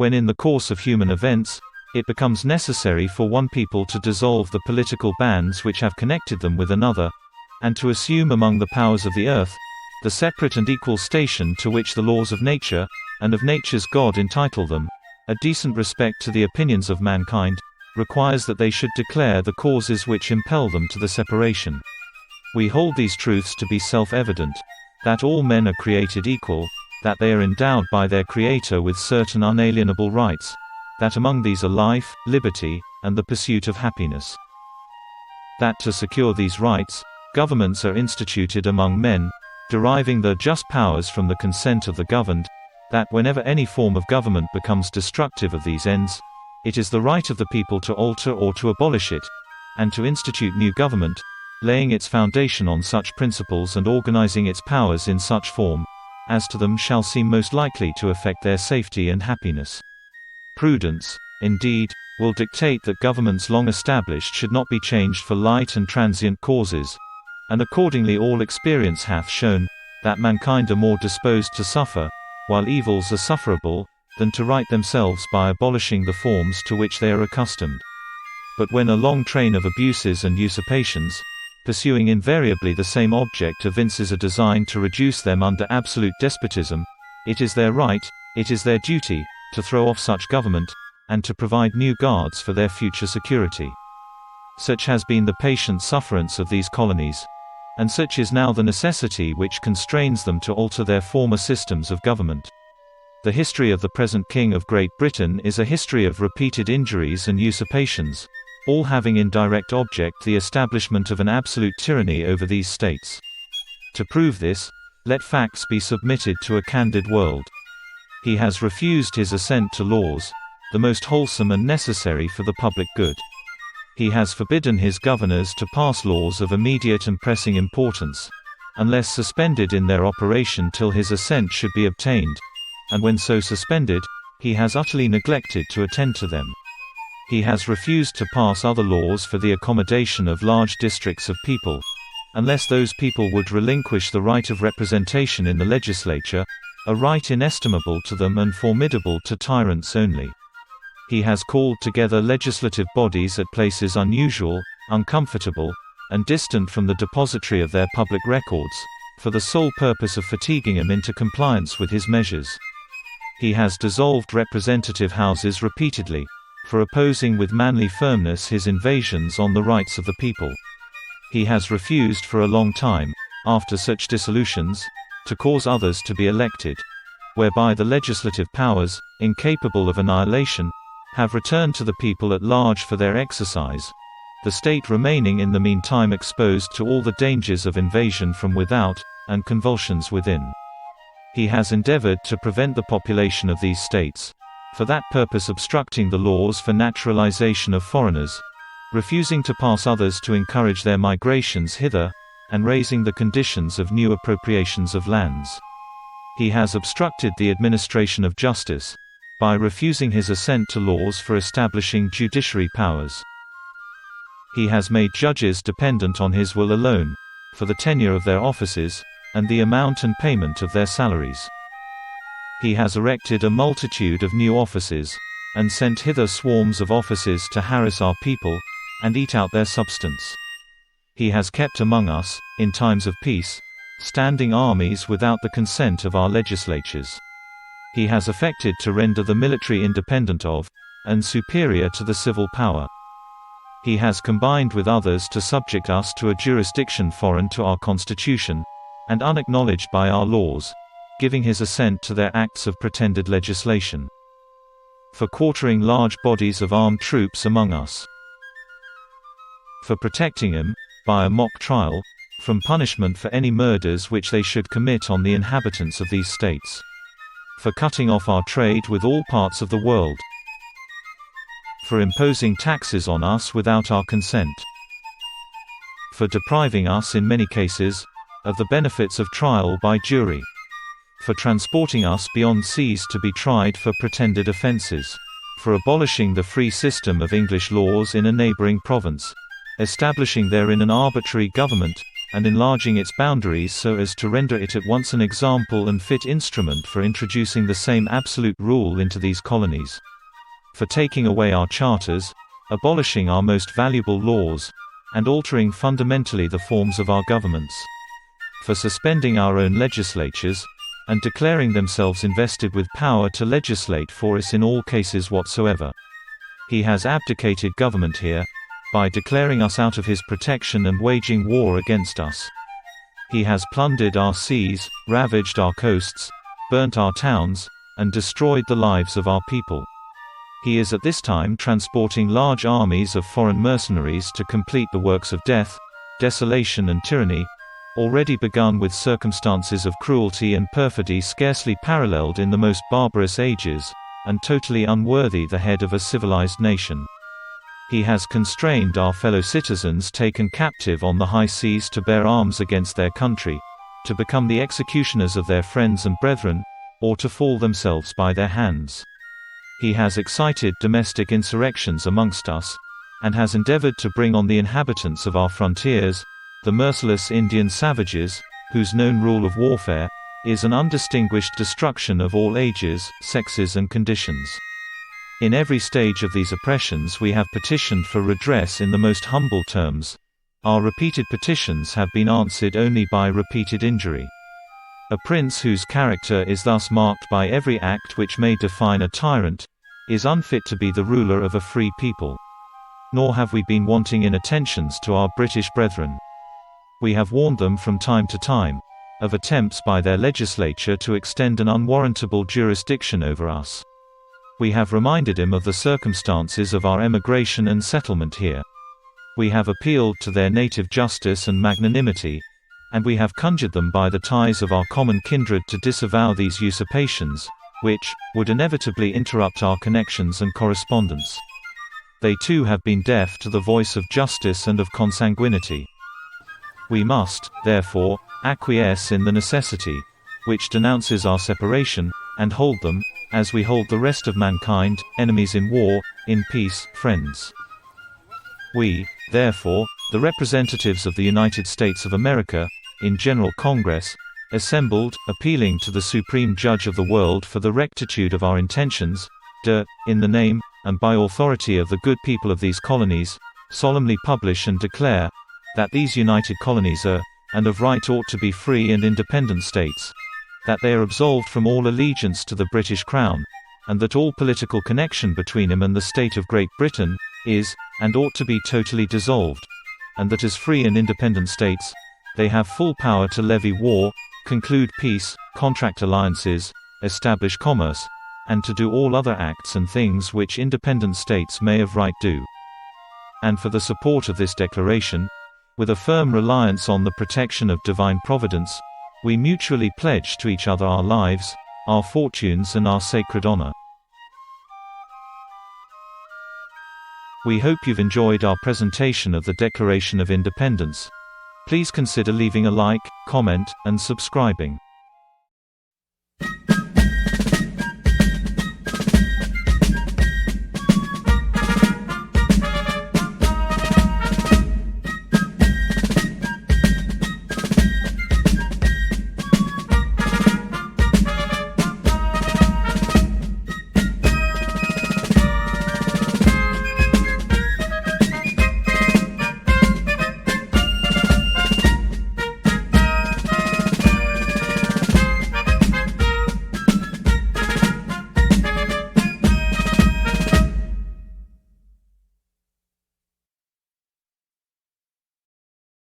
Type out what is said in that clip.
when in the course of human events, it becomes necessary for one people to dissolve the political bands which have connected them with another, and to assume among the powers of the earth, the separate and equal station to which the laws of nature, and of nature's God entitle them, a decent respect to the opinions of mankind, requires that they should declare the causes which impel them to the separation. We hold these truths to be self-evident, that all men are created equal, that they are endowed by their Creator with certain unalienable rights, that among these are life, liberty, and the pursuit of happiness. That to secure these rights, governments are instituted among men, deriving their just powers from the consent of the governed, that whenever any form of government becomes destructive of these ends, it is the right of the people to alter or to abolish it, and to institute new government, laying its foundation on such principles and organizing its powers in such form, as to them shall seem most likely to affect their safety and happiness. Prudence, indeed, will dictate that governments long established should not be changed for light and transient causes, and accordingly all experience hath shown, that mankind are more disposed to suffer, while evils are sufferable, than to right themselves by abolishing the forms to which they are accustomed. But when a long train of abuses and usurpations, pursuing invariably the same object, evinces a design to reduce them under absolute despotism, it is their right, it is their duty, to throw off such government, and to provide new guards for their future security. Such has been the patient sufferance of these colonies, and such is now the necessity which constrains them to alter their former systems of government. The history of the present King of Great Britain is a history of repeated injuries and usurpations, all having in direct object the establishment of an absolute tyranny over these states. To prove this, let facts be submitted to a candid world. He has refused his assent to laws, the most wholesome and necessary for the public good. He has forbidden his governors to pass laws of immediate and pressing importance, unless suspended in their operation till his assent should be obtained, and when so suspended, he has utterly neglected to attend to them. He has refused to pass other laws for the accommodation of large districts of people, unless those people would relinquish the right of representation in the legislature, a right inestimable to them and formidable to tyrants only. He has called together legislative bodies at places unusual, uncomfortable, and distant from the depository of their public records, for the sole purpose of fatiguing them into compliance with his measures. He has dissolved representative houses repeatedly, for opposing with manly firmness his invasions on the rights of the people. He has refused for a long time, after such dissolutions, to cause others to be elected, whereby the legislative powers, incapable of annihilation, have returned to the people at large for their exercise, the state remaining in the meantime exposed to all the dangers of invasion from without, and convulsions within. He has endeavored to prevent the population of these states, for that purpose obstructing the laws for naturalization of foreigners, refusing to pass others to encourage their migrations hither, and raising the conditions of new appropriations of lands. He has obstructed the administration of justice, by refusing his assent to laws for establishing judiciary powers. He has made judges dependent on his will alone, for the tenure of their offices, and the amount and payment of their salaries. He has erected a multitude of new offices, and sent hither swarms of officers to harass our people, and eat out their substance. He has kept among us, in times of peace, standing armies without the consent of our legislatures. He has affected to render the military independent of, and superior to the civil power. He has combined with others to subject us to a jurisdiction foreign to our constitution, and unacknowledged by our laws, giving his assent to their acts of pretended legislation. For quartering large bodies of armed troops among us. For protecting him, by a mock trial, from punishment for any murders which they should commit on the inhabitants of these states. For cutting off our trade with all parts of the world. For imposing taxes on us without our consent. For depriving us in many cases, of the benefits of trial by jury. For transporting us beyond seas to be tried for pretended offences. For abolishing the free system of English laws in a neighbouring province, establishing therein an arbitrary government, and enlarging its boundaries so as to render it at once an example and fit instrument for introducing the same absolute rule into these colonies. For taking away our charters, abolishing our most valuable laws, and altering fundamentally the forms of our governments. For suspending our own legislatures, and declaring themselves invested with power to legislate for us in all cases whatsoever. He has abdicated government here, by declaring us out of his protection and waging war against us. He has plundered our seas, ravaged our coasts, burnt our towns, and destroyed the lives of our people. He is at this time transporting large armies of foreign mercenaries to complete the works of death, desolation and tyranny, already begun with circumstances of cruelty and perfidy scarcely paralleled in the most barbarous ages, and totally unworthy the head of a civilized nation. He has constrained our fellow citizens taken captive on the high seas to bear arms against their country, to become the executioners of their friends and brethren, or to fall themselves by their hands. He has excited domestic insurrections amongst us, and has endeavored to bring on the inhabitants of our frontiers, the merciless Indian savages, whose known rule of warfare is an undistinguished destruction of all ages, sexes and conditions. In every stage of these oppressions we have petitioned for redress in the most humble terms. Our repeated petitions have been answered only by repeated injury. A prince whose character is thus marked by every act which may define a tyrant, is unfit to be the ruler of a free people. Nor have we been wanting in attentions to our British brethren. We have warned them from time to time of attempts by their legislature to extend an unwarrantable jurisdiction over us. We have reminded him of the circumstances of our emigration and settlement here. We have appealed to their native justice and magnanimity, and we have conjured them by the ties of our common kindred to disavow these usurpations, which would inevitably interrupt our connections and correspondence. They too have been deaf to the voice of justice and of consanguinity. We must, therefore, acquiesce in the necessity, which denounces our separation, and hold them, as we hold the rest of mankind, enemies in war, in peace, friends. We, therefore, the representatives of the United States of America, in General Congress, assembled, appealing to the Supreme Judge of the world for the rectitude of our intentions, in the name, and by authority of the good people of these colonies, solemnly publish and declare, that these united colonies are, and of right ought to be free and independent states, that they are absolved from all allegiance to the British Crown, and that all political connection between them and the state of Great Britain, is, and ought to be totally dissolved, and that as free and independent states, they have full power to levy war, conclude peace, contract alliances, establish commerce, and to do all other acts and things which independent states may of right do. And for the support of this declaration, with a firm reliance on the protection of divine providence, we mutually pledge to each other our lives, our fortunes and our sacred honor. We hope you've enjoyed our presentation of the Declaration of Independence. Please consider leaving a like, comment, and subscribing.